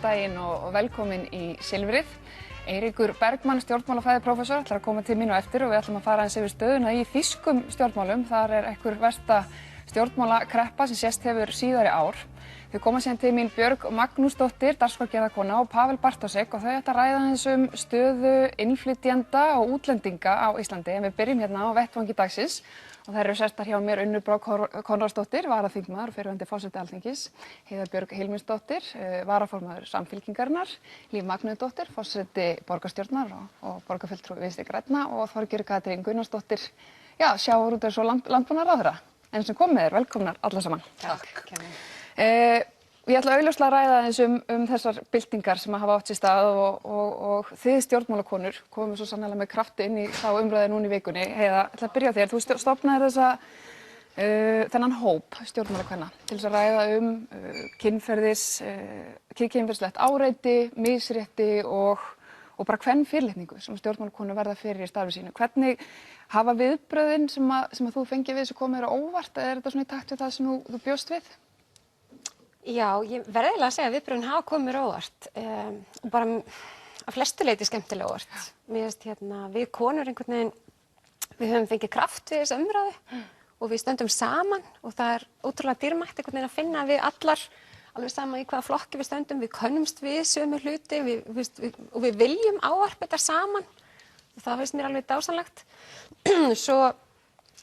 daginn og velkomin í Silfrið. Eiríkur Bergmann, stjórnmálafræðiprófessor, ætlar að koma til mín á eftir og við ætlum að fara aðeins yfir stöðuna í þýskum stjórnmálum. Þar einhver versta stjórnmálakreppa sem sést hefur síðari ár. Þau koma síðan til mín Björg Magnúsdóttir, dagskrárgerðarkona, og Pavel Bartosek og þau ætla að ræða aðeins stöðu innflytjenda og útlendinga á Íslandi. En við byrjum hérna á vettvangi dagsins. Og það eru sestar hjá mér Unnur Brá Konráðsdóttir, varaþingmaður og fyrrverandi forseti Alþingis, Heiða Björg Hilmisdóttir, varaformaður Samfylkingarinnar, Líf Magnúsdóttir, forseti borgarstjórnar og borgarfulltrúi Vinstri grænna og Þorgerður Katrín Gunnarsdóttir, sjávarútvegs- og landbúnaðarráðherra. En sem kom með þér, velkomnar alla saman. Takk. Ég ætla augljóslega að ræða aðeins þessar byltingar sem hafa átt sér stað og þið stjórnmálakonur komum svo sannarlega með krafti inn í þá umræðu núna í vikunni. Heiða, ætla að byrja á þér. Þú stofnaðir þennan hóp stjórnmálakvenna til þess að ræða kynferðislegt áreiti, misrétti og bara kvenfyrirlitningu sem stjórnmálakonur verða fyrir í starfi sínu. Hvernig hafa viðbrögðin sem að þú fengið við þessu komið þér á óvart, eða er þetta svona í takt við það sem þú bjóst við? Já, ég verði eiginlega að segja að viðbrögðin hafa komið mér á óvart og bara að flestu leyti skemmtilega óvart. Mér finnst við konur einhvern veginn, við höfum fengið kraft við þessa umræðu og við stöndum saman og það er ótrúlega dýrmætt einhvern veginn að finna að við allar, alveg sama í hvaða flokki við stöndum, við könnumst við sömu hluti og við viljum ávarpa þetta saman og það finnst mér alveg dásamlegt. Svo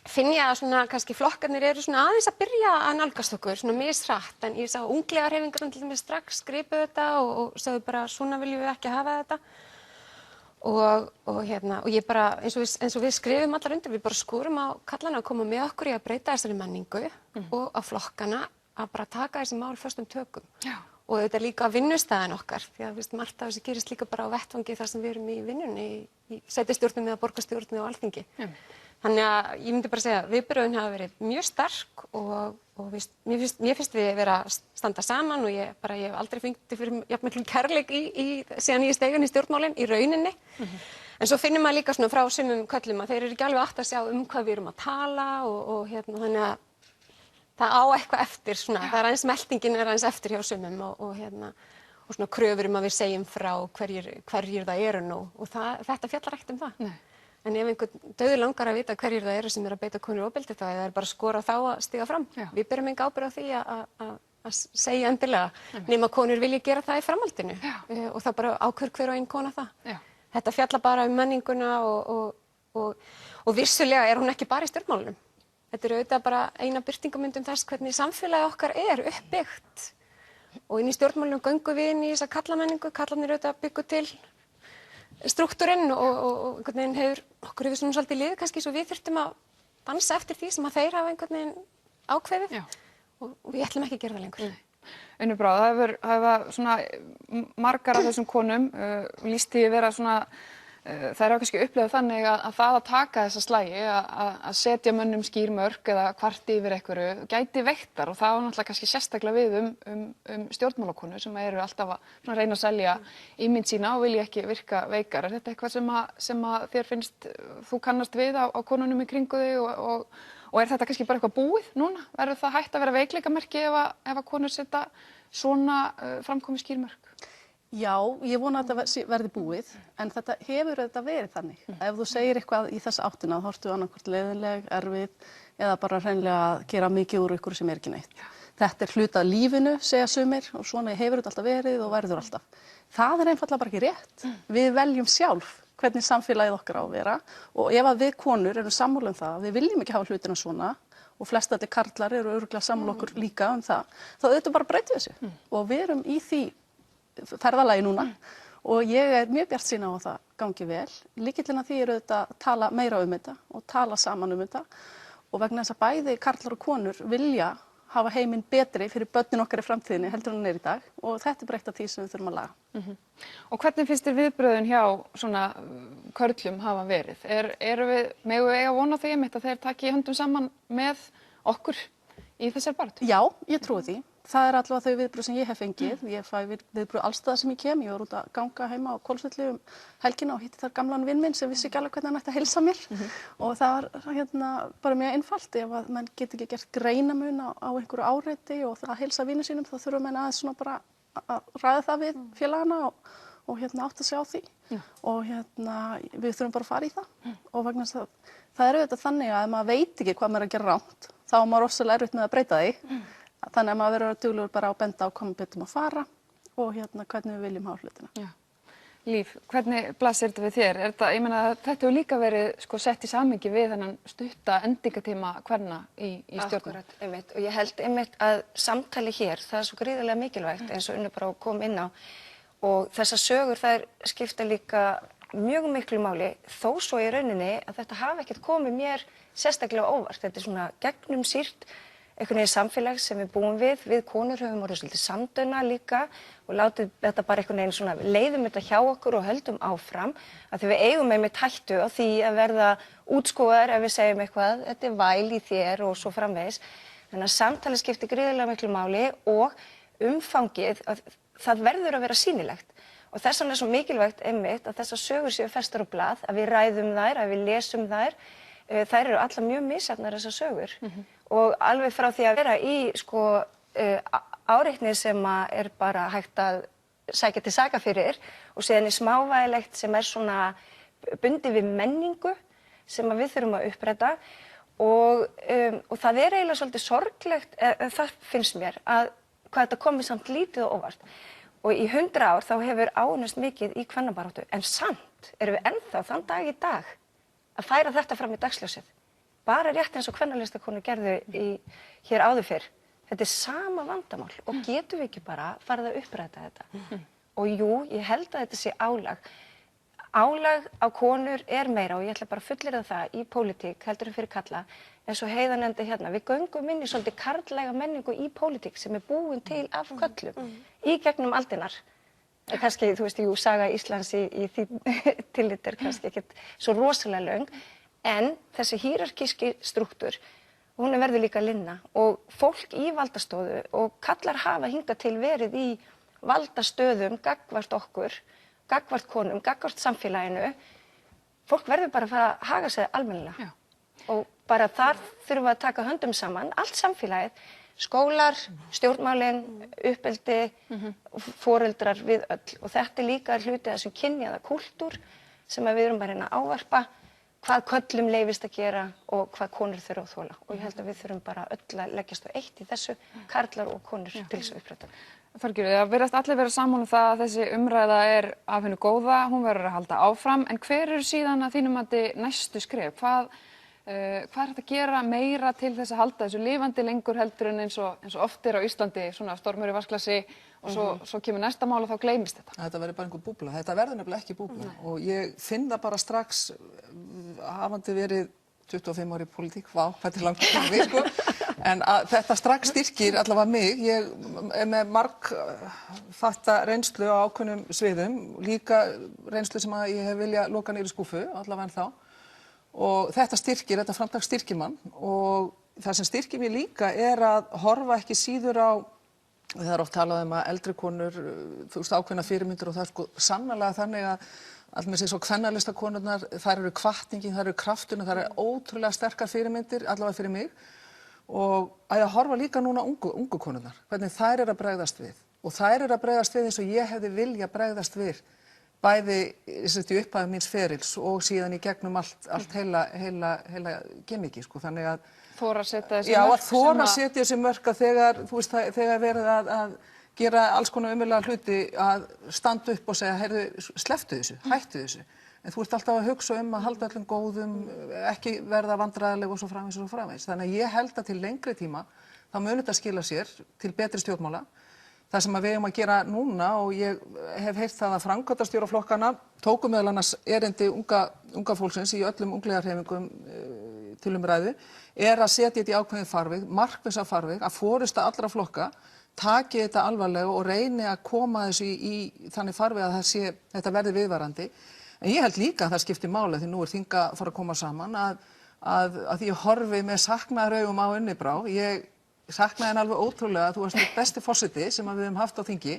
finn ég að svona kannski flokkarnir eru svona aðeins að byrja að nálgast okkur, svona misrætt, en ég sá unglingahreyfingarnar til dæmis strax gripu þetta og sögðu bara svona viljum við ekki hafa þetta og ég bara, eins og við skrifum allar undir, við bara skorum á kallana að koma með okkur í að breyta þessari menningu og á flokkana að bara taka þessi mál föstum tökum. Já. Og þetta líka vinnustæðin okkar, því að margt af þessu gerist líka bara á vettvangi þar sem við erum í vinnunni, í sveitarstjórnum eða borgarstjórnum og Alþingi. Já. Þannig að ég myndi bara segja að viðbrögðin hafa verið mjög sterk og mér finnst við vera að standa saman og ég hef aldrei fengið fyrir jafn miklum kærleik síðan ég steig inn í stjórnmálin í rauninni. En svo finnum maður líka svona frá sumum köllum að þeir eru ekki alveg átt að sjá hvað við erum að tala og þannig að það á eitthvað eftir svona, það er aðeins meldingin er aðeins eftir hjá sumum og svona kröfur að við segjum frá hverjir það eru nú og þetta fjallar ekkert það. Nei. En ef einhvern dauður langar að vita hverjir það eru sem eru að beita konur ofbeldi þá er það bara að skora þá að stíga fram. Já. Við berum enga ábyrgð á því að segja endilega nema konur vilja gera það í framhaldinu og það bara ákveður hver og ein kona það. Já. Þetta fjallar bara menninguna og vissulega er hún ekki bara í stjórnmálunum. Þetta er auðvitað bara eina birtingamyndum þess hvernig samfélagi okkar er uppbyggt og inn í stjórnmálunum göngum við inn í þessa kallamenningu, kallarnir auðvitað byggu til struktúrinn og einhvern veginn okkur hefur svona svolítið liðið kannski svo við þurftum að dansa eftir því sem að þeir hafa einhvern veginn ákveðið og við ætlum ekki að gera það lengur. Unnur Brá, það hefur svona margar af þessum konum lýst því að vera svona þær hafa kannski upplifað þannig að það að taka þessa slagi, að setja mönnum skýr mörk eða kvarti yfir einhverju gæti veiktar og það var náttúrulega kannski sérstaklega við um stjórnmálakonu sem eru alltaf að reyna að selja ímynd sína og vilja ekki virka veikar. Er þetta eitthvað sem að þér finnst þú kannast við á konunum í kringu þig og er þetta kannski bara eitthvað búið núna? Verður það hægt að vera veikleikamerki ef að konur setja svona framkomi skýr mörk? Já, ég vona að þetta verði búið, en þetta hefur verið þannig. Ef þú segir eitthvað í þessa áttina, þá ertu annarkvort leiðinleg, erfið, eða bara hreinlega að gera mikið úr ykkur sem er ekki neitt. Þetta er hluti af lífinu, segja sumir, og svona hefur þetta alltaf verið og verður alltaf. Það er einfaldlega bara ekki rétt. Við veljum sjálf hvernig samfélagið okkar á að vera, og ef að við konur erum sammála það, við viljum ekki hafa hlutina svona, og flest allir karlar eru örugglega sammála okkur líka það, þá auðvitað bara breytum við þessu. Og við erum í því ferðalagi núna og ég er mjög bjartsýn á að það gangi vel. Lykillinn að því er auðvitað að tala meira um þetta og tala saman um þetta og vegna þess að bæði karlar og konur vilja hafa heiminn betri fyrir börnin okkar í framtíðinni heldur en hún er í dag og þetta er bara eitt af því sem við þurfum að laga. Og hvernig finnst þér viðbrögðin hjá svona körlum hafa verið? Megum við eiga von á því að þeir taki höndum saman með okkur í þessari baráttu? Já, ég trúi því. Það er allavega þau viðbrögð sem ég hef fengið. Ég fæ viðbrögð allstaðar sem ég kem. Ég var út að ganga heima á Hvolsvelli helgina og hitti þar gamlan vin minn sem vissi ekki alveg hvernig hann ætti að heilsa mér. Og það var bara mjög einfalt. Ef að menn get ekki gert greinamun á einhverju áreiti og að heilsa vinum sínum þá þurfa menn aðeins svona bara að ræða það við félagana og átta sig á því og við þurfum bara að fara í það og vegna þess að það er auðvitað þannig að ef maður veit ekki hvað maður er að gera rangt þá er maður ofsalega erfitt með að breyta því þannig að maður verður duglegur bara að benda á hvað maður betur að fara og hvernig við viljum hafa hlutina. Já. Líf, hvernig blasir þetta við þér? Ég meina þetta hefur líka verið sett í samhengi við þennan stutta endingatíma kvenna í stjórnum. Akkúrat, einmitt. Og ég held einmitt að samtali hér, það er svo gríðarlega mikilvægt eins og Unnur bara kom inn á og þessar sögur þær skipta líka mjög miklu máli þó svo í rauninni að þetta hafi ekkert komið mér sérstaklega óvart. Þetta er svona gegnumsýrt einhvern veginn samfélag sem við búum við konur höfum orðið svolítið samdauna líka og látið þetta bara einhvern veginn svona leiðum þetta hjá okkur og höldum áfram að því við eigum einmitt hættu á því að verða útskúfaðar ef við segjum eitthvað, þetta er væl í þér og svo framvegis. Þannig að samtalið skiptir gríðarlega miklu máli og umfangið, það verður að vera sýnilegt. Og þess vegna er svo mikilvægt einmitt að þessar sögur séu festar á blað, að við ræðum þær, að við lesum þær. Þær eru allar mjög misjafnar þessar sögur og alveg frá því að vera í áreitni sem er bara hægt að sækja til saka fyrir og síðan í smávægilegt sem er svona bundið við menningu sem við þurfum að uppræta og það er eiginlega svolítið sorglegt, það finnst mér, að hvað þetta komið samt lítið og óvart. Og í 100 ár þá hefur áunnist mikið í kvennabaráttu en samt erum við ennþá þann dag í dag að færa þetta fram í dagsljósið. Bara rétt eins og kvennalistakonur gerðu hér áður fyrr. Þetta er sama vandamál og getum við ekki bara farið að uppræta þetta. Og jú, ég held að þetta sé álag. Álag á konur er meira og ég ætla bara að fullyrða það í pólitík heldur en fyrir kalla. En svo Heiða nefndi hérna, við göngum inn í svolítið karllæga menningu í pólitík sem er búin til af köllum í gegnum aldirnar. Kannski, þú veist, saga Íslands í því tillit er kannski ekkert svo rosalega löng, en þessi hierarkíski strúktúr, hún verður líka að linna og fólk í valdastöðu og kallar hafa hingað til verið í valdastöðum gagnvart okkur, gagnvart konum, gagnvart samfélaginu, fólk verður bara að fara að haga sig almennilega. Og bara þar þurfum við að taka höndum saman, allt samfélagið, skólar, stjórnmálin, uppeldi, foreldrar við öll. Og þetta er líka hluti af þessum kynjaða kúltúr sem við erum bara að ávarpa, hvað körlum leyfist að gera og hvað konur þurfa að þola. Og ég held að við þurfum bara öll að leggjast á eitt í þessu, karlar og konur til þess að uppræta. Þorgerður, það virðast allir vera sammála það að þessi umræða er af hinu góða, hún verður að halda áfram, en hver eru síðan að þínum mati næstu skref? Hvað er þetta að gera meira til þess að halda þessu lifandi lengur heldur en eins og oft er á Íslandi, svona stormur í vatnsglasi og svo kemur næsta mál og þá gleymist þetta? Þetta verður bara einhver búbla. Þetta verður nefnilega ekki búbla og ég finn það bara strax hafandi verið 25 ári í pólitík, vá, hvað er langt við, sko. En þetta strax styrkir allavega mig. Ég er með margþætta reynslu á ákveðnum sviðum, líka reynslu sem að ég hef viljað loka niður í skúffu, allavega en þá. Og þetta styrkir, þetta framtak styrkir mann og það sem styrkir mig líka er að horfa ekki síður á, það er oft talað um að eldri konur, þú veist, ákveðna fyrirmyndir og það er sko sannarlega þannig að allt með sig svo kvennalistakonurnar, þær eru hvatningin, þær eru krafturinn, þær eru ótrúlega sterkar fyrirmyndir, allavega fyrir mig og að ég horfa líka núna ungu konurnar, hvernig þær eru að bregðast við og þær eru að bregðast við eins og ég hefði vilja bregðast við bæði í upphæðu míns ferils og síðan í gegnum allt heila gemiki, sko, þannig að þora að setja þessi mörk. Já, mörk að þora að setja þessi mörk að þegar, þú veist, þegar verið að gera alls konar umögulega hluti að standa upp og segja, heyrðu, slepptu þessu, hættu þessu. En þú ert alltaf að hugsa að halda öllum góðum, ekki verða vandræðaleg og svo framvegis. Þannig að ég held að til lengri tíma þá mun þetta skila sér til betri stjórnmála. Það sem við eigum að gera núna og ég hef heyrt það að framkvæmdastjóraflokkana tóku meðal annars erindi unga fólksins í öllum ungliðarhreyfingum til umræðu er að setja þetta í ákveðin farveg, markvissa farveg, að forysta allra flokka taki þetta alvarlega og reyni að koma þessu í þannig farveg að þetta verði viðvarandi. En ég held líka að það skiptir máli því nú er þing að fara að koma saman að ég horfi með saknaðaraugum á Unni Brá. Ég saknaði henni alveg ótrúlega að þú varst besti forseti sem við höfum haft á þingi,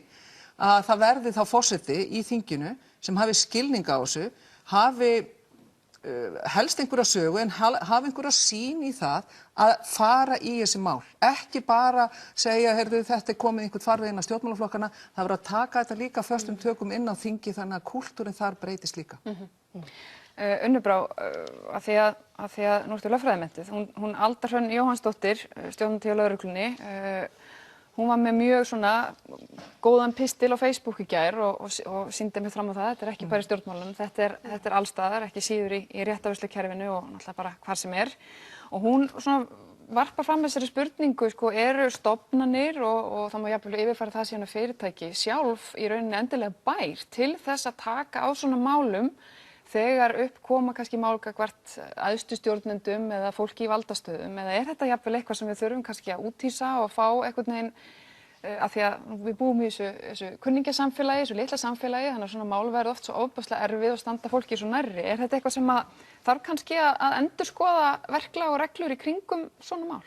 að það verði þá forseti í þinginu sem hafi skilning á þessu, hafi helst einhverja sögu en hafa einhverja sýn í það að fara í þessi mál. Ekki bara segja, heyrðu, þetta komið einhvern farveginn að stjórnmálaflokkana, það verður að taka þetta líka föstum tökum inn á þingi þannig að kúltúrin þar breytist líka. Unnur Brá, af því að nú ertu lögfræðimenntuð, hún Alda Hrönn Jóhannsdóttir, stjórnandi hjá lögreglunni, hún var með mjög svona góðan pistil á Facebook í gær og sýndi mig fram á það, þetta er ekki bara í stjórnmálunum, þetta er allstaðar, ekki síður í réttarvörslukerfinu og náttúrulega bara hvar sem er. Og hún svona varpar fram þessari spurningu, sko, eru stofnanir og það má jafnvel yfirfæra það síðan að fyrirtæki sjálf í rauninni endilega bær til þess að taka á svona málum þegar upp koma kannski mál gagnvart æðstu stjórnendum eða fólki í valdastöðum, eða er þetta jafnvel eitthvað sem við þurfum kannski að úthýsa og fá einhvern veginn, af því að við búum í þessu kunningjasamfélagi, þessu litla samfélagi, þannig að svona mál verður oft svo ofboðslega erfið og standa fólki svo nærri. Er þetta eitthvað sem að þarf kannski að endurskoða verklag og reglur í kringum svona mál?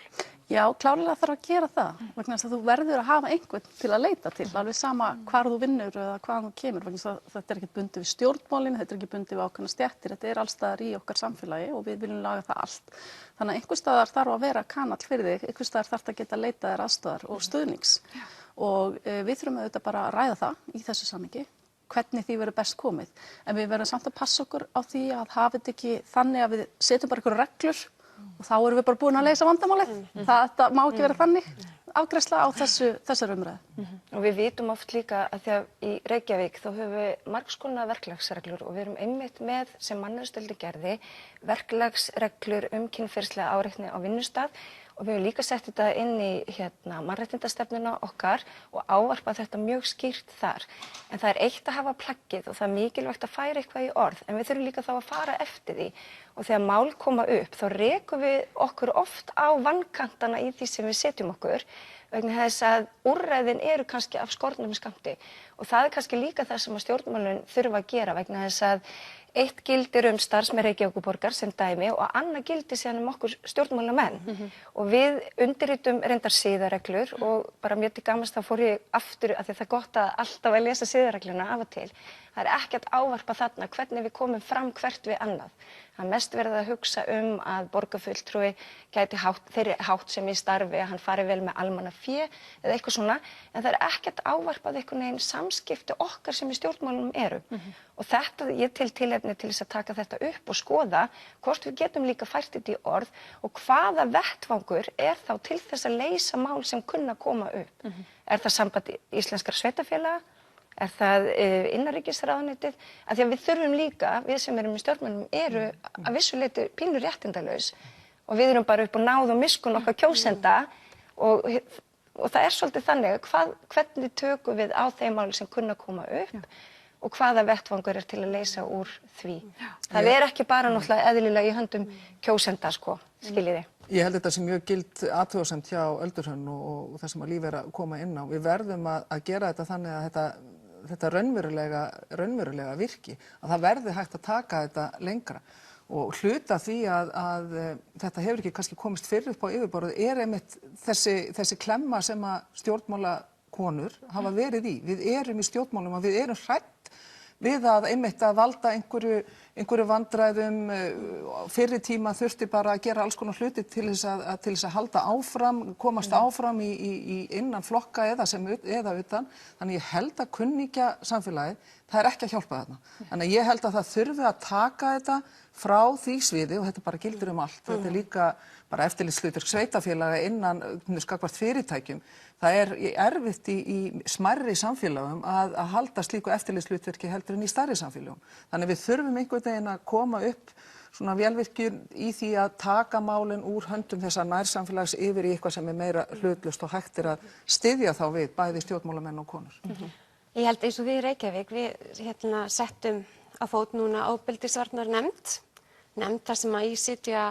Já, klárlega þarf að gera það, vegna þess að þú verður að hafa einhvern til að leita til, alveg sama hvar þú vinnur eða hvaðan þú kemur, vegna þess að þetta er ekki bundið við stjórnmálin, þetta er ekki bundið við ákveðnar stéttir, þetta er allstaðar í okkar samfélagi og við viljum laga það allt. Þannig að einhvers staðar þarf að vera kanall fyrir þig, einhvers staðar þarf að geta leita þér aðstoðar og stuðnings. Og við þurfum auðvitað bara að ræða það í þessu samhengi, hvernig því verður best komið. En við verðum samt að passa okkur á því að hafa þetta ekki þannig að við setjum bara einhverjar reglur og þá erum við bara búin að leysa vandamálið. Þetta má ekki vera þannig afgreiðsla á þessar umræðu. Og við vitum oft líka að því að í Reykjavík þá höfum við margs konar verklagsreglur og við erum einmitt með sem mannréttindastofnun gerði verklagsreglur kynferðislega áreitni á vinnustað og við höfum líka sett þetta inn í mannréttindastefnuna okkar og ávarpað þetta mjög skýrt þar. En það er eitt að hafa plaggið og það er mikilvægt að færa eitthvað í orð, en við þurfum líka þá að fara eftir því. Og þegar mál koma upp, þá rekum við okkur oft á vankantana í því sem við setjum okkur, vegna þess að úrræðin eru kannski af skornum skammti. Og það er kannski líka það sem að stjórnmálin þurfa að gera, vegna þess að eitt gildir starfsmenn Reykjavíkurborgar sem dæmi og annað gildir síðan okkur stjórnmálamenn. Og við undirritum reyndar siðareglur og bara mjög til gamans þá fór ég aftur, af því það er gott að alltaf að lesa siðaregluna af og til. Það er ekkert ávarpa þarna hvernig við komum fram hvert við annað. Það er mest verið að hugsa að borgarfulltrúi gæti þeirri háttsemi í starfi, að hann fari vel með almannafé eða eitthvað svona, en það er ekkert ávarpað einhvern veginn samskipti okkar sem í stjórnmálunum eru. Og þetta, ég til tilefni til þess að taka þetta upp og skoða hvort við getum líka fært þetta í orð og hvaða vettvangur er þá til þess að leysa mál sem kunna koma upp. Er það samband íslenskra sveitarfélaga? Er það innanríkisráðuneytið? Af því að við þurfum líka, við sem erum í stjórnmálum eru að vissu leyti pínur réttindalaus og við erum bara upp á náð og miskun okkar kjósenda og það er svolítið þannig hvernig tökum við á þeim málum sem kunna koma upp og hvaða vettvangur er til að leysa úr því. Það er ekki bara náttúrulega eðlilega í höndum kjósenda, skiljiði. Ég held þetta sem mjög gild athugasemd hjá Öldu Hrönn og það sem að Líf er að koma inn á. Við verðum að gera þetta þannig að þetta raunverulega virki, að það verði hægt að taka þetta lengra. Og hluta því að þetta hefur ekki kannski komist fyrr upp á yfirborðið er einmitt þessi klemma sem að stjórnmálakonur hafa verið í. Við erum í stjórnmálum og við erum hrædd við að einmitt að valda einhverju vandræðum. Fyrri tíma þurfti bara að gera alls konar hluti til þess að halda áfram, komast áfram í innan flokka eða utan. Þannig ég held að kunningjasamfélagið, það er ekki að hjálpa þarna. Þannig að ég held að það þurfi að taka þetta frá því sviði og þetta bara gildir allt. Þetta er líka bara eftirlitshlutverk sveitarfélaga innan gagnvart fyrirtækjum. Það er erfitt í smærri samfélagum að halda slíku eftirlitshlutverki heldur en í stærri samfélagum. Þannig við þurfum einhvern veginn að koma upp svona vélvirkjun í því að taka málin úr höndum þessa nærsamfélags yfir í eitthvað sem er meira hlutlaust og hægt er að styðja þá við bæði stjórnmálamenn og konur. Ég held eins og við í Reykjavík, við settum á fót núna nefnd þar sem að í sitja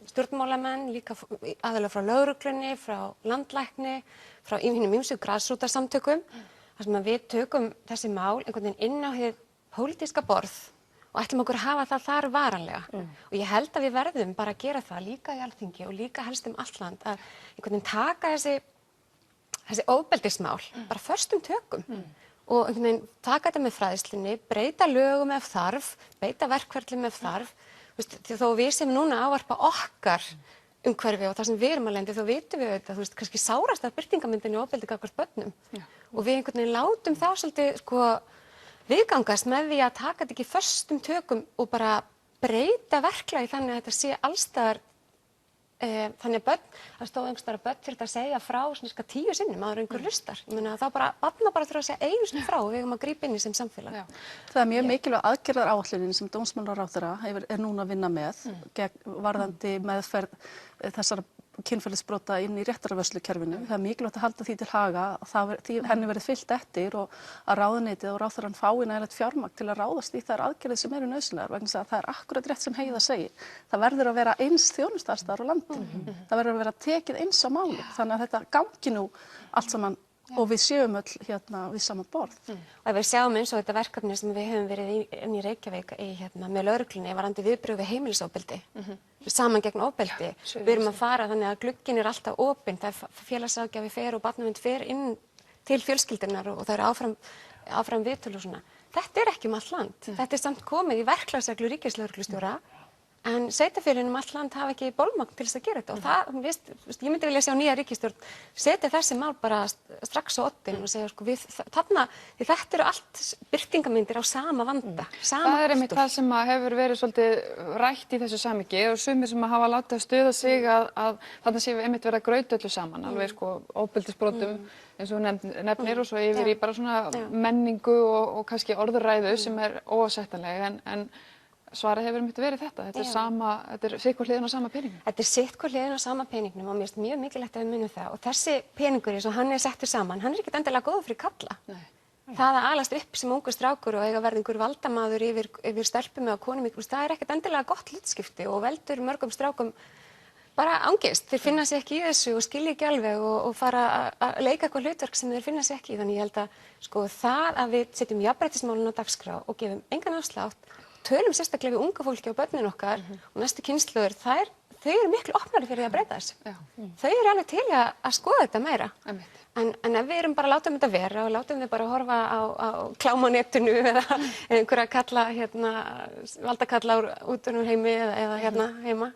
stjórnmálamenn, líka aðalega frá lögreglunni, frá landlækni, frá hinum ýmsu grasrótarsamtökum, þar sem að við tökum þessi mál einhvern veginn inn á hið pólitíska borð og ætlum okkur að hafa það þar varanlega. Og ég held að við verðum bara að gera það líka í Alþingi og líka helst allt land, að einhvern veginn taka þessi ofbeldismál bara föstum tökum og einhvern veginn taka þetta með fræðslunni, breyta lögum ef þarf, beita verkferlum ef þarf. Því þó við sem núna ávarpa okkar umhverfi og það sem við erum að lendi, þá vitum við þetta, kannski sárast að birtingamyndinni ofbeldi gagnvart börnum. Og við einhvern veginn látum þá svolítið viðgangast með því að taka þetta ekki föstum tökum og bara breyta verklagi þannig að þetta sé allstaðar þannig að það stóð einhverstaðar að börn þurft að segja frá svona 10 sinnum áður en einhver hlustar. Ég meina þá barna bara þurfa að segja einu sinni frá og við eigum að grípa inn í sem samfélag. Það er mjög mikilvæg aðgerðaráætlunin sem dómsmálaráðherra er núna að vinna með varðandi meðferð þessara kynferðisbrota inn í réttarvörslukerfinu. Það er mikilvægt að halda því til haga að henni verið fylgt eftir og að ráðuneytið og ráðherrann fái nægilegt fjármagn til að ráðast í þær aðgerðir sem eru nauðsynlegar vegna þess að það er akkúrat rétt sem Heiða segir. Það verður að vera eins þjónustaðar á landinu. Það verður að vera tekið eins á máli þannig að þetta gangi nú allt saman og við séum öll við sama borð. Og ef við sjáum eins og þetta verkefni sem við höfum verið inn í Reykjavík með lögreglunni varðandi viðbrögð við heimilisofbeldi, saman gegn ofbeldi. Við erum að fara þannig að glugginn er alltaf opinn, það er félagsráðgjafi fer og barnavernd fer inn til fjölskyldunar og það eru áfram viðtöl og svona. Þetta er ekki allt land. Þetta er samt komið í verklagsreglu ríkislögreglustjóra. En sveitarfélögin allt land hafa ekki bolmagn til þess að gera þetta og það, ég myndi vilja sjá nýja ríkisstjórn setja þessi mál bara strax á oddinn og segja því þetta eru allt birtingamyndir á sama vanda, sama Það er einmitt það sem hefur verið svolítið rætt í þessu samhengi og sumir sem hafa látið að stuða sig að þarna séu einmitt verið að grauta öllu saman, alveg ofbeldisbrotum eins og nefnir og svo yfir í bara svona menningu og kannski orðuræðu sem er óásættanleg en svarið hefur einmitt verið þetta er sitthvor hliðin á sama peningnum. Þetta er sitthvor hliðin á sama peningnum og mér finnst mjög mikilvægt að við munum það og þessi peningur eins og hann er settur saman, hann er ekkert endilega góður fyrir kalla. Það að alast upp sem ungur strákur og eiga verða einhver valdamaður yfir stelpum eða konum, það er ekkert endilega gott hlutskipti og veldur mörgum strákum bara angist. Þeir finna sig ekki í þessu og skilja ekki alveg og fara að leika eitthvað hlutverk sem þeir finna sig ekki í. Þannig ég held að það að við setjum jafnréttismálin á dagskrá og gefum engan afslátt, tölum sérstaklega við unga fólki og börnin okkar og næstu kynslóðir, þau eru miklu opnari fyrir að breyta þessu. Þau eru alveg til að skoða þetta meira. En ef við erum bara að láta þetta vera og látum við bara að horfa á klámanetinu eða einhverja kalla, valdakalla út úr heimi eða heima,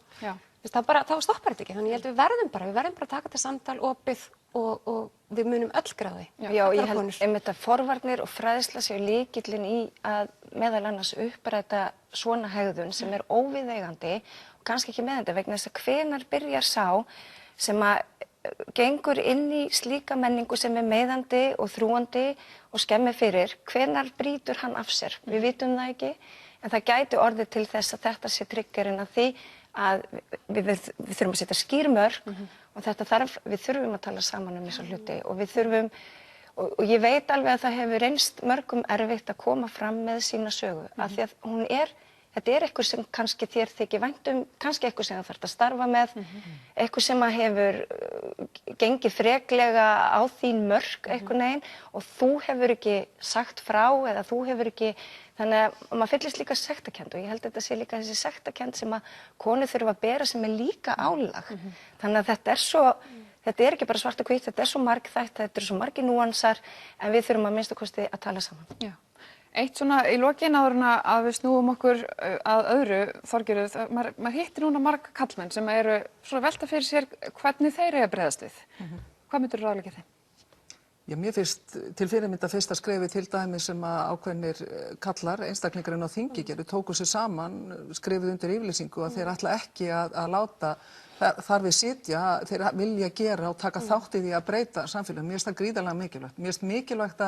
þá stoppar þetta ekki. Þannig ég held við verðum bara að taka þetta samtal opið og við munum öll gráði. Já, ég held einmitt að forvarnir og fræðsla séu lykillinn í að meðal annars uppræta svona hegðun sem er óviðeigandi og kannski ekki meðandi vegna þess að hvenær byrjar sá sem að gengur inn í slíka menningu sem er meiðandi og þrúgandi og skemmir fyrir, hvenær brýtur hann af sér? Við vitum það ekki, en það gæti orðið til þess að þetta sé triggerinn að því að við þurfum að setja skýr mörk og við þurfum að tala saman þessa hluti og við þurfum, og ég veit alveg að það hefur reynst mörgum erfitt að koma fram með sína sögu, af því að þetta er eitthvað sem kannski þér þykir vænt kannski eitthvað sem þú þarft að starfa með, eitthvað sem að hefur gengið freklega á þín mörk einhvern veginn og þú hefur ekki sagt frá eða þú hefur ekki, þannig að maður fyllist líka sektarkennd og ég held að þetta sé líka þessi sektarkennd sem að konur þurfa að bera sem er líka álag. Þannig að þetta er ekki bara svart og hvítt, þetta er svo margþætt, þetta er svo margir núansar en við þurfum að minnsta kosti að tala saman. Já. Eitt svona í lokin áður en að við snúum okkur að öðru, Þorgerður, maður hittir núna marga karlmenn sem eru svona velta fyrir sér hvernig þeir eiga að bregðast við. Hvað myndirðu ráðleggja þeim? Já, mér finnst til fyrirmynda fyrsta skrefi til dæmis sem að ákveðnir kallar, einstaklingarinn á þingi tóku sér saman, skrifuðu undir yfirlýsingu að þeir ætla ekki að láta þar við sitja, þeir vilja gera og taka þátt í því að breyta samfélaginu. Mér finnst það gríðarlega mikilvægt. Mér finnst mikilvægt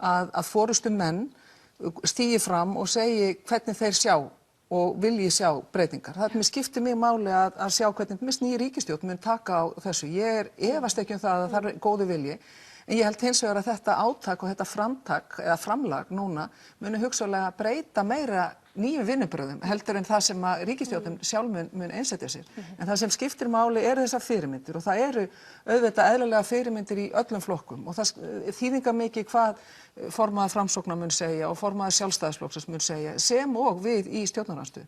að forystumenn stígi fram og segi hvernig þeir sjá og vilji sjá breytingar. Það skiptir mig máli að sjá hvernig ný ríkisstjórn mun taka á þessu. Ég efast ekki það að það er góðu vilji, en ég held hins vegar að þetta átak og þetta framlag núna muni hugsanlega breyta meira nýjum vinnubröðum heldur en það sem að ríkisstjórnin sjálf mun einsetja sér. En það sem skiptir máli eru þessar fyrirmyndir og það eru auðvitað eðlilega fyrirmyndir í öllum flokkum og það þýðingar mikið hvað formaður Framsóknar mun segja og formaður Sjálfstæðisflokksins mun segja sem og við í stjórnarandstöðu.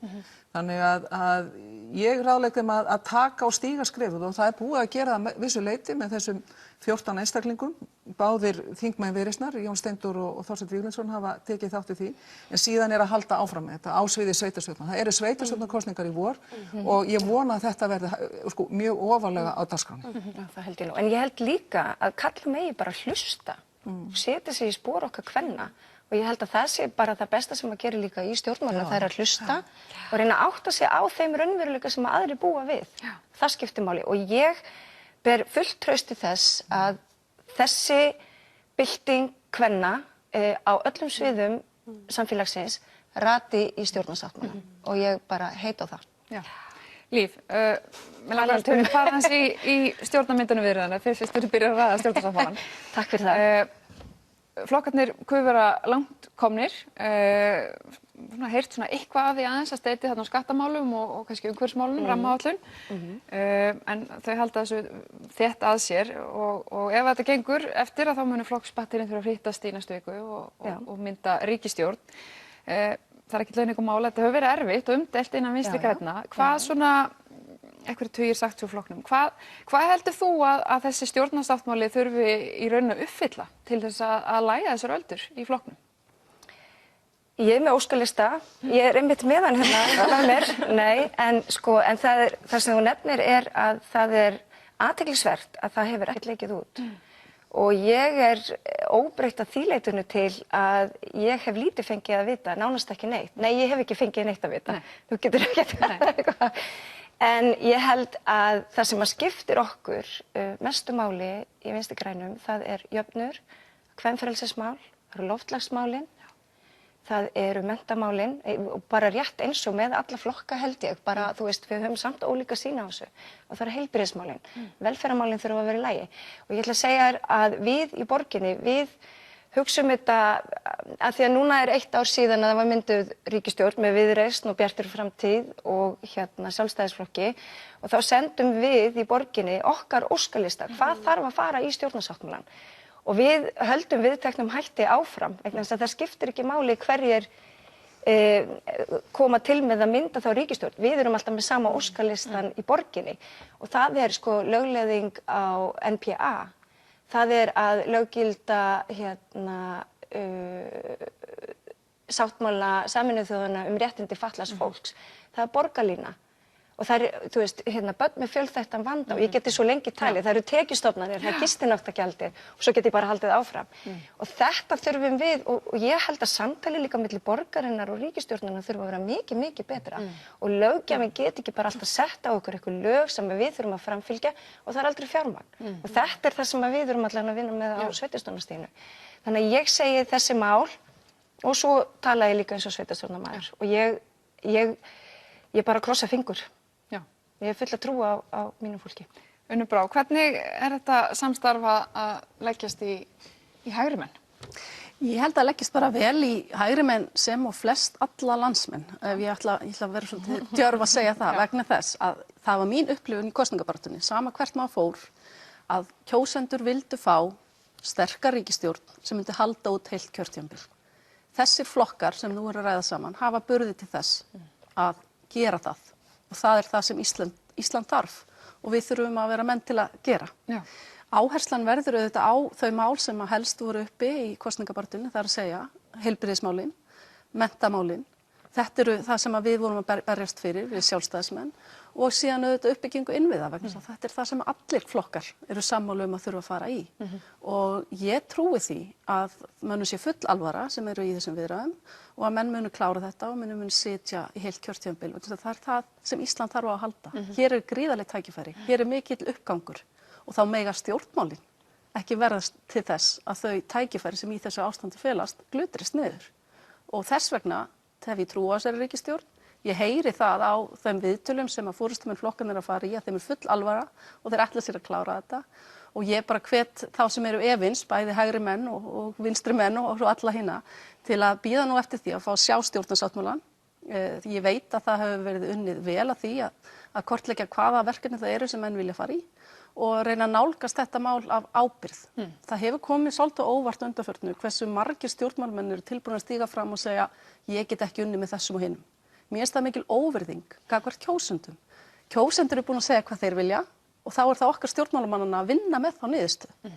Þannig að ég ráðlegg þeim að taka og stíga skrefið og það búið að gera það vissu leyti með þessum 14 einstaklingum. Báðir þingmenn Viðreisnar, Jón Steindór og Þorsteinn Víglundsson hafa tekið þátt í því. En síðan að halda áfram með þetta á sviði sveitarstjórna. Það eru sveitarstjórnarkosningar í vor og ég vona að þetta verði mjög ofarlega á dagskránni. Það held ég nú. En ég held líka að karlar megi bara hlusta, setja sig í spor okkar kvenna. Og ég held að það sé bara það besta sem að gera líka í stjórnmálum, það að hlusta og reyna að átta sig á þeim raunveruleika sem aðrir búa við. Það skiptir máli og ég ber fullt traust til þess að þessi bylting kvenna á öllum sviðum samfélagsins rati í stjórnarsáttmála og ég bara heit á það. Já. Líf, mér langar að fara hans í stjórnarmyndunum viðræðina fyrst þú byrjar að ræða stjórnarsáttmálann. Takk fyrir það. Flokkarnir kuð vera langt komnir, heyrt eitthvað af því aðeins að steyti þarna á skattamálum og kannski umhverfismálunum, rammaáætlun, en þau halda þessu þétt að sér og ef þetta gengur eftir að þá munir flokksbatterinn þurfa að flyttast í næstu viku og mynda ríkisstjórn. Það er ekki launingum mála, þetta hefur verið erfitt og umdeilt innan Vinstri grænna. Hvað einhverju tugir sagt svo flokknum. Hvað heldur þú að þessi stjórnarsáttmáli þurfi í raun að uppfylla til þess að lægja þessar öldur í flokknum? Ég er með óskalista, ég er einmitt með hann hérna með mér, en það sem þú nefnir er að það er athyglisvert að það hefur ekkert leikið út. Og ég er óbreytt að því leytinu til að ég hef lítið fengið að vita, nánast ekki neitt. Nei, ég hef ekki fengið neitt að vita. Þú getur ekki eitthvað. En ég held að það sem að skiptir okkur mestu máli í Vinstri grænum, það er jöfnur, kvenfrelsismál, það eru loftslagsmálin, það eru menntamálin og bara rétt eins og með alla flokka held ég, bara þú veist við höfum samt ólíka sýn á þessu og það eru heilbrigðismálin, velferðarmálin þurfa að vera í lagi og ég ætla að segja þér að við í borginni, við hugsum þetta að því að núna er 1 ár síðan að það var mynduð ríkisstjórn með Viðreisn og Bjartri framtíð og Sjálfstæðisflokki og þá sendum við í borginni okkar óskalista, hvað þarf að fara í stjórnarsáttmálann og við höldum viðteknum hætti áfram vegna þess að það skiptir ekki máli hverjir koma til með að mynda þá ríkisstjórn. Við erum alltaf með sama óskalistan í borginni og það er lögleiðing á NPA. Það er að löggilda sáttmála Sameinuðu þjóðanna réttindi fatlaðs fólks. Það er borgarlína og það er, þú veist, börn með fjölþættan vanda og ég geti svo lengi talið. Það eru tekjustofnanir, það er gistináttagjaldið og svo geti ég bara haldið áfram. Og þetta þurfum við og ég held að samtali líka milli borgarinnar og ríkisstjórnarinnar þurfa að vera mikið, mikið betra. Og löggjafinn geti ekki bara alltaf sett á okkur eitthvað lög sem við þurfum að framfylgja og það er aldrei fjármagn. Og þetta er það sem við þurfum allan að vinna með á sveitarstjórnarstiginu. Þannig að ég segi þessi mál og svo tala ég líka eins og sveitarstjórnarmaður og ég bara krossa fingur. Ég hef full að trúa á mínu fólki. Unnur Brá, hvernig er þetta samstarf að leggjast í hægri menn? Ég held að leggjast bara vel í hægri menn sem og flest alla landsmenn. Ég ætla að vera svolítið djörf að segja það vegna þess að það var mín upplifun í kosningabaráttunni, sama hvert maður fór, að kjósendur vildu fá sterka ríkisstjórn sem myndi halda út heilt kjörtímabil. Þessir flokkar sem nú eru að ræða saman hafa burði til þess að gera það. Og það er það sem Ísland þarf og við þurfum að vera menn til að gera. Já. Áherslan verður auðvitað á þau mál sem að helst voru uppi í kosningabaráttunni, það er að segja heilbrigðismálin, menntamálin. Þetta eru það sem við vorum að berjast fyrir, við sjálfstæðismenn og síðan auðvitað uppbyggingu innviða vegna þess að þetta er það sem allir flokkar eru sammála að þurfa að fara í. Og ég trúi því að mönnum sé full alvara sem eru í þessum viðræðum og að menn munu klára þetta og menn munu sitja í heilt kjörtímabil. Það er það sem Ísland þarf á að halda. Hér er gríðarlegt tækifæri, hér er mikill uppgangur og þá mega stjórnmálin ekki verðast til þess að þau tækifæri sem í þessu ástandi felast glutrist niður. Og þess vegna hef ég trú á þessari ríkisstjórn. Ég heyri það á þeim viðtölum sem að forystumenn flokkarnir að fara í að þeim er full alvara og þeir ætla sér að klára þetta. Og ég bara hvet þá sem eru efins, bæði hægri menn og vinstri menn og alla hina, til að bíða nú eftir því að fá sjá stjórnarsáttmálann. Ég veit að það hefur verið unnið vel að því að kortleggja hvaða verkefni það eru sem menn vilja fara í og reyna að nálgast þetta mál af ábyrgð. Það hefur komið svolítið óvart undanförnu hversu margir stjórnmálamenn eru tilbúin að stíga fram og segja ég get ekki unnið með þessum og hinum. Mér finnst það mikil óvirðing gagnvart kjósendum. Kjósendur eru búin að segja hvað þeir vilja og þá er það okkar stjórnmálamannanna að vinna með þá niðurstöðu.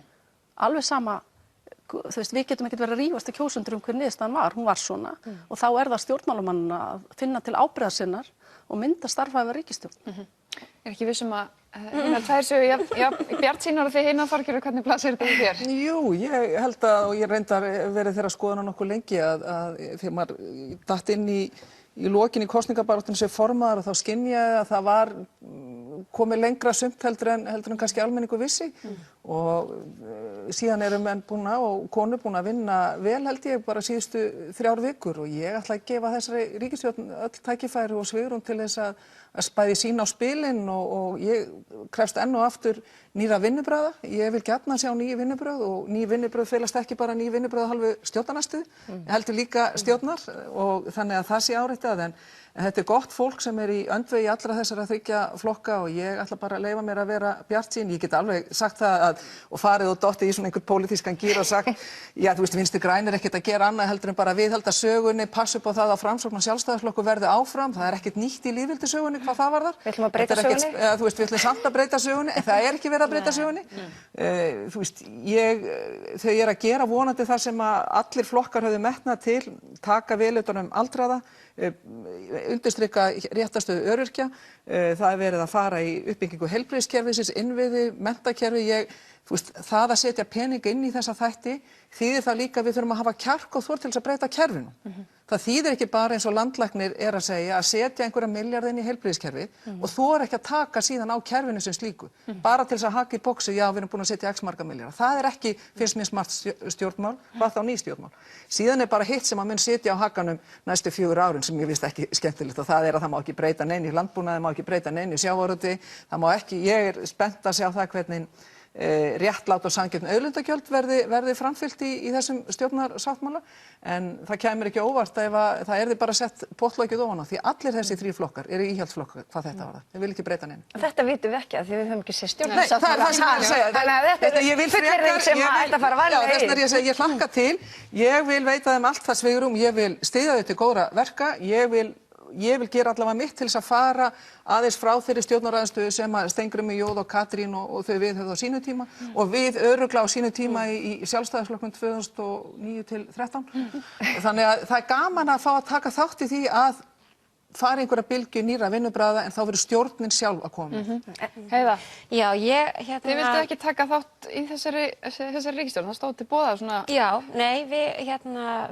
Alveg sama, þú veist, við getum ekkert verið að rífast að kjósendur hver niðurstaðan var, hún var svona og þá er það stjórnmálamannanna að finna til ábyrgðar sinnar og mynda starfhæfa ríkisstjórn. Er ekki vissum að hinar tvær séu bjartsýnar og þið hinar Þorgerður, hvernig blasir þetta við þér? Jú, ég held að, og ég reyndar verið þeirra skoðana nokkuð lengi að þegar maður datt inn í lokin í kosningabaráttinu sem formaður og þá skynjaði að það var komið lengra sumt heldur en kannski almenningur vissi og síðan eru menn búin og konur búin að vinna vel held ég bara síðustu 3 vikur og ég ætla að gefa þessari ríkisstjórn öll tækifæri og svigrúm til þess að spæði sín á spilin og ég krefst enn og aftur nýra vinnubragða. Ég vil gjarnan sjá ný vinnubrögð og ný vinnubrögð felast ekki bara ný vinnubrögð hálfu stjórnarnarstöðu, heldur líka stjórnar og þannig að það sé áreitað en þetta er gott fólk sem er í öndvegi allra þessara 3 flokka og ég ætla bara að leyfa mér að vera bjartsýn. Ég get alveg sagt það og farið og dottið í svona einhvern pólitískan gír og sagt, já þú veist Vinstri græn er ekkert að gera annað heldur en bara viðhalda sögunni, passa upp á það að Framsókn og Sjálfstæðisflokkur verði áfram, það er ekkert nýtt í lýðveldissögunni hvað það varðar. Við ætlum að breyta sögunni. Þú veist, við ætlum samt að breyta sögunni, en það er ekki verið að breyta sögunni. Þú veist, þau eru að gera vonandi það sem að allir flokkar höfðu metnað til, taka vel utan aldraða, undirstrika réttarstöðu öryrkja, það er verið að fara í uppbyggingu heilbrigðiskerfisins, innviði, menntakerfi, þú veist, það að setja peninga inn í þessa þætti þýðir það líka að við þurfum að hafa kjark og þor til þess að breyta kerfinu. Það þýðir ekki bara eins og landlæknir er að segja að setja einhverja milljarða inn í heilbrigðiskerfið og þor ekki að taka síðan á kerfinu sem slíku. Bara til þess að haka í boxi, já við erum búin að setja x marga milljarða. Það er ekki, finnst mér smart stjórnmál, hvað þá ný stjórnmál. Síðan er bara hitt sem að mun setja á hakanum næstu 4 árin sem ég finnst ekki skemmtilegt og það er að það má ekki breyta neinu í landbúnaði, það má ekki breyta neinu í sjávarútvegi, það má ekki, ég er spennt að sjá það hvernig réttlát og sanngjarn auðlindagjöld verði framfylgt í þessum stjórnarsáttmála en það kemur ekki óvart ef það yrði bara sett pottlokið ofan á því allir þessi 3 flokkar eru íhaldsflokkar hvað þetta varðar. Þeir vil ekki breyta neinu. Þetta vitum við ekki að því við höfum ekki séð Nei, það er það sem ég er að segja. Þannig að þetta er fullyrðing sem ætti að fara varlega í. Já, þess vegna er ég að segja, ég hlakka til, ég vil veita þeim allt það svigrúm, ég vil styðja þau til góðra verka, ég vil gera allavega mitt til þess að fara aðeins frá þeirri stjórnaraðstöðu sem að Steingrímur J og Katrín og þau viðhöfðu á sínu tíma og við örugglega á sínu tíma í Sjálfstæðisflokknum 2009 til 2013. Þannig að það er gaman að fá að taka þátt í því að fara einhverja bylgju nýra vinnubragða en þá verður stjórnin sjálf að koma. Heiða, Já, þið vildu ekki taka þátt í þessari ríkisstjórn, það stóð til boða svona... Já, nei,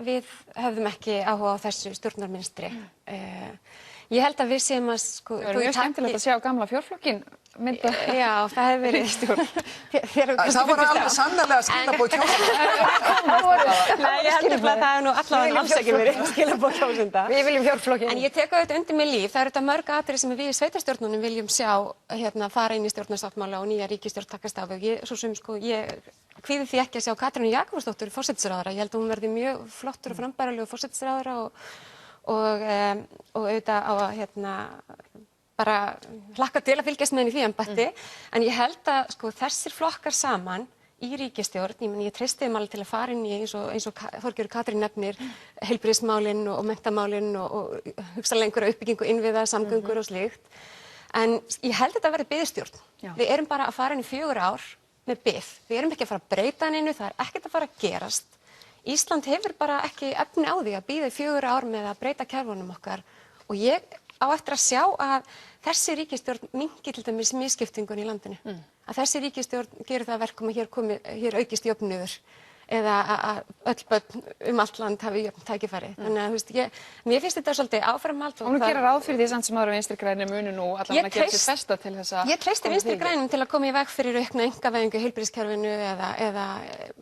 við höfðum ekki áhuga á þessu stjórnarministri. Ég held að við séum að sko... Það er mjög skemmtilegt að sjá gamla fjórflokkin mynda... Já, það hefur verið ríkisstjórn. Það voru alveg sannarlega skilaboð kjósenda. Nei, ég heldur að það er nú allavega alls ekki verið skilaboð kjósenda. Við viljum fjórflokkin. En ég tek auðvitað undir mig líf, það eru þetta mörg atriði sem við í sveitarstjórnunum viljum sjá fara inn í stjórnarsáttmála og nýja ríkisstjórn takast á við. Ég kvíði því ekki að sjá Katrínu Jakobsdóttur forsætisráðherra. Ég held að hún verði mjög flottur og frambærilegur forsætisráðherra og auðvitað á að bara hlakka til að fylgjast með henni í því embætti. En ég held að sko þessir flokkar saman í ríkisstjórn, ég treysti þeim alveg til að fara inn í eins og Þorgerður Katrín nefnir heilbrigðismálin og menntamálin og hugsanlega einhverja uppbyggingu innviða, samgöngur og slíkt. En ég held að þetta verði biðstjórn. Við erum bara að fara inn í 4 ár með bið. Við erum ekki að fara að breyta neinu, það er ekkert að fara að gerast. Ísland hefur bara ekki efni á því að bíða í 4 ár með að breyta kerfunum okkar og ég á eftir að sjá að þessi ríkisstjórn minnki til dæmis misskiptingun í landinu. Að þessi ríkisstjórn gerir það verkum að hér aukist jöfnuður eða að öll börn allt land hafi jöfn tækifæri. Þannig að þú veist, mér finnst þetta svolítið áframhald. Og nú gera ráð fyrir því samt sem aðra Vinstri grænir munu nú allavega að gera sitt besta til þess að... Ég treysti Vinstri grænum til að koma í veg fyrir aukna einkavæðingu í heilbrigðiskerfinu eða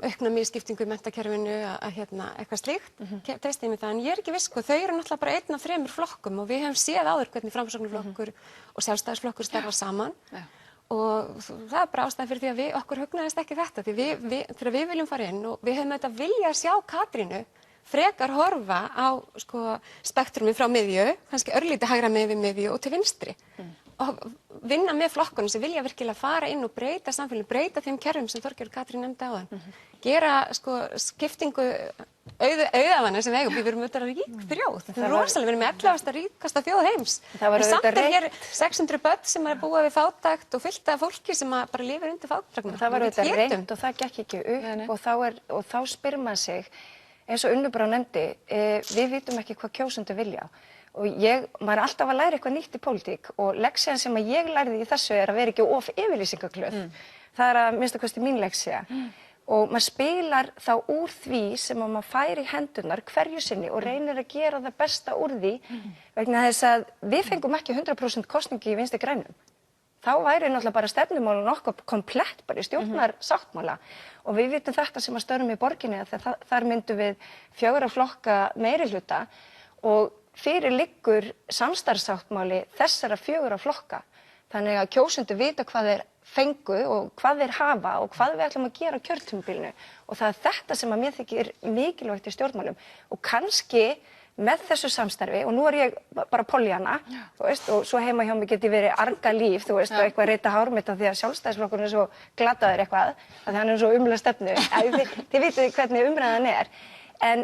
aukna misskiptingu í menntakerfinu eitthvað slíkt. Treysti ég mig það, en ég er ekki viss sko, þau eru náttúrulega bara 1 af 3 flokkum og við höfum séð áður hvernig Framsóknarflokkur og Sjálfstæðisflokkur starfa saman. Og það er bara ástæðan fyrir því að okkur hugnaðist ekki þetta, því þegar við viljum fara inn og við höfum auðvitað vilja að sjá Katrínu frekar horfa á sko, spektrumið frá miðju, kannski örlítið hægra megin við miðju og til vinstri og vinna með flokkunum sem vilja virkilega fara inn og breyta samfélaginu, breyta þeim kerfum sem Þorgerður Katrín nefndi áðan, gera sko, skiptingu auðafana sem við eigum, við erum auðvitað rík þjóð, þetta er rosalega, við erum með 11. ríkasta þjóð heims. En samt hér 600 börn sem búa við fátækt og fullt af fólki sem bara lifir undir fátækt. Það var auðvitað reynt og það gekk ekki upp og þá spyr maður sig, eins og Unnur Brá nefndi, við vitum ekki hvað kjósendur vilja. Og maður er alltaf að læra eitthvað nýtt í pólitík og leksían sem ég lærði í þessu er að vera ekki of yfirlýsingaglöð. Það er að minnsta kosti mín leksía. Og maður spilar þá úr því sem maður fær í hendurnar hverju sinni og reynir að gera það besta úr því vegna þess að við fengum ekki 100% kosningi í Vinstri grænum. Þá væri náttúrulega bara stefnumálun okkar komplett bara í stjórnarsáttmála og við vitum þetta sem að störum í borginni að þar myndum við 4 flokka meirihluta og fyrir liggur samstarfssáttmáli þessara 4 flokka. Þannig að kjósendur vita hvað þeir fengu og hvað þeir hafa og hvað við ætlum að gera á kjörtímabilinu og það er þetta sem að mér þykir mikilvægt í stjórnmálum og kannski með þessu samstarfi og nú er ég bara Pollyanna, þú veist, og svo heima hjá mig get ég verið arga líf, þú veist, og eitthvað reyta hár mitt af því að Sjálfstæðisflokkurinn er svo glataður eitthvað, að hann er svo umlega stefnu, þið vitið hvernig umræðan er, en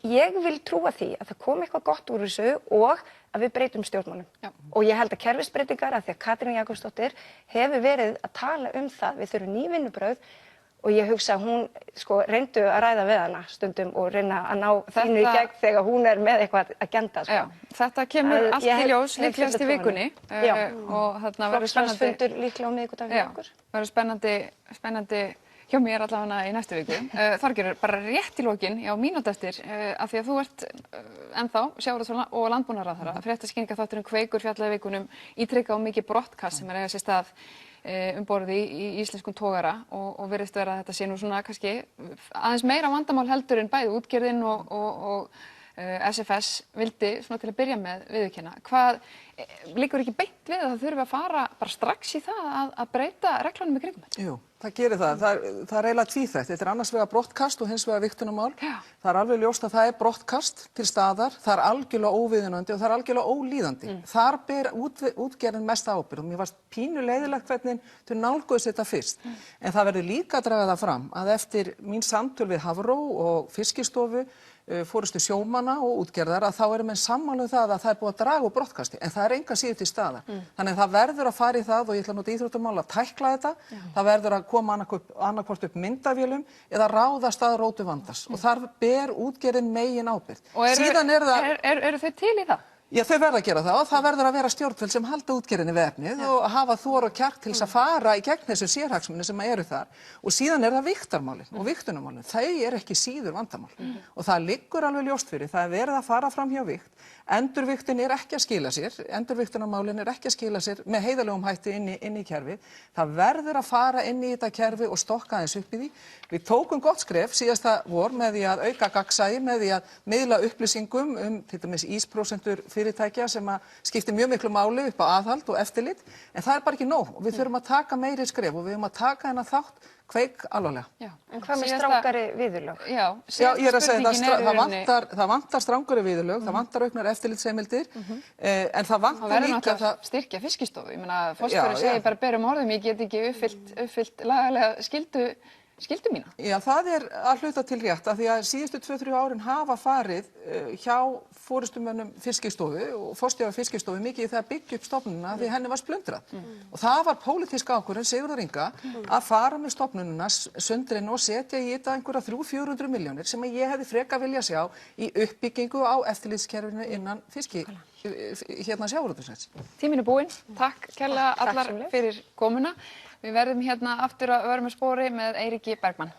ég vil trúa því að það kom eitthvað gott úr þessu og að við breytum stjórnmálum. Og ég held að kerfisbreytingar, af því að Katrín Jakobsdóttir hefur verið að tala það, við þurfum ný vinnubrögð og ég hugsa að hún reyndu að ræða við hana stundum og reyna að ná þínu í gegn þegar hún er með eitthvað agenda. Þetta kemur allt í ljós líklegast í vikunni og þarna verður spennandi. Flokksráðsfundur líklega á miðvikudag hjá okkur. Verður spennandi hjá mér allavega í næstu viku. Þorgerður, bara rétt í lokin, mínútu eftir, af því að þú ert ennþá sjávarútvegs- og landbúnaðarráðherra. Fréttaskýringaþátturinn Kveikur fjallaði vikunum ítrekað og mikið brottkast sem eiga sér stað borði í íslenskum togara og virðist vera að þetta sé nú svona kannski aðeins meira vandamál heldur en bæði útgerðin og SFS vildi svona til að byrja með viðurkenna. Hvað liggur ekki beint við að það þurfi að fara bara strax í það að breyta reglunum í kringum þetta? Jú, það gerir það. Það er eiginlega tvíþætt. Þetta er annars vegar brottkast og hins vegar vigtunarmál. Það er alveg ljóst að það er brottkast til staðar, það er algjörlega óviðunandi og það er algjörlega ólíðandi. Þar ber útgerðin mest ábyrgð og mér varst pínu leiðilegt hvernig þau nálguðust þetta fyrst. En það verður líka að draga það fram að eftir mín samtöl við Hafró og Fiskistofu, forystu sjómanna og útgerðar að þá eru menn sammála það að það er búið að draga úr brottkasti en það er enga síður til staðar. Þannig að það verður að fara í það og ég ætla að nota íþróttamál að tækla þetta. Það verður að koma annarkvort upp myndavélum eða ráðast að rótu vandans og þar ber útgerðin megin ábyrgð. Og eru þau til í það? Já, þau verða að gera það og það verður að vera stjórnvöld sem halda útgerðinni við efnið og hafa þor og kjark til þess að fara í gegn þessum sérhagsmunum sem eru þar. Og síðan er það vigtarmálin og vigtunarmálin. Þau er ekki síður vandamál. Og það liggur alveg ljóst fyrir. Það er verið að fara fram hjá vikt. Endurvigtun er ekki að skila sér. Endurvigtunarmálin er ekki að skila sér með heiðarlegum hætti inn í kerfið. Það verður að fara inn í þetta kerfi og stokka aðeins upp í því. Við tókum gott skref síðasta vor með því að auka gagnsæi, með því að miðla upplýsingum til dæmis ísprósentur fyrirtækja sem að skiptir mjög miklu máli upp á aðhald og eftirlit, en það er bara ekki nóg og við þurfum að taka meiri skref og við þurfum að taka þennan þátt Kveik alvarlega. En hvað með strangari viðurlög? Já, ég er að segja það vantar strangari viðurlög, það vantar auknar eftirlitsheimildir, en það vantar líka að styrkja Fiskistofu. Ég meina, forstjóri segir bara berum orðum, ég get ekki uppfyllt lagalega skyldu mína. Já, það er að hluta til rétt af því að síðustu 2-3 árin hafa farið hjá forystumönnum Fiskistofu og forstjóra Fiskistofu mikið í það að byggja upp stofnunina því henni var splundrað. Og það var pólitísk ákvörðun Sigurðar Inga að fara með stofnunina sundrin og setja í þetta einhverja 300-400 milljónir sem ég hefði freka vilja sjá í uppbyggingu á eftirlitskerfinu innan sjávarútvegsins. Tíminn er búinn. Takk kærlega allar fyrir komuna. Við verðum hérna aftur að vera með spori með Eiríki Bergmann.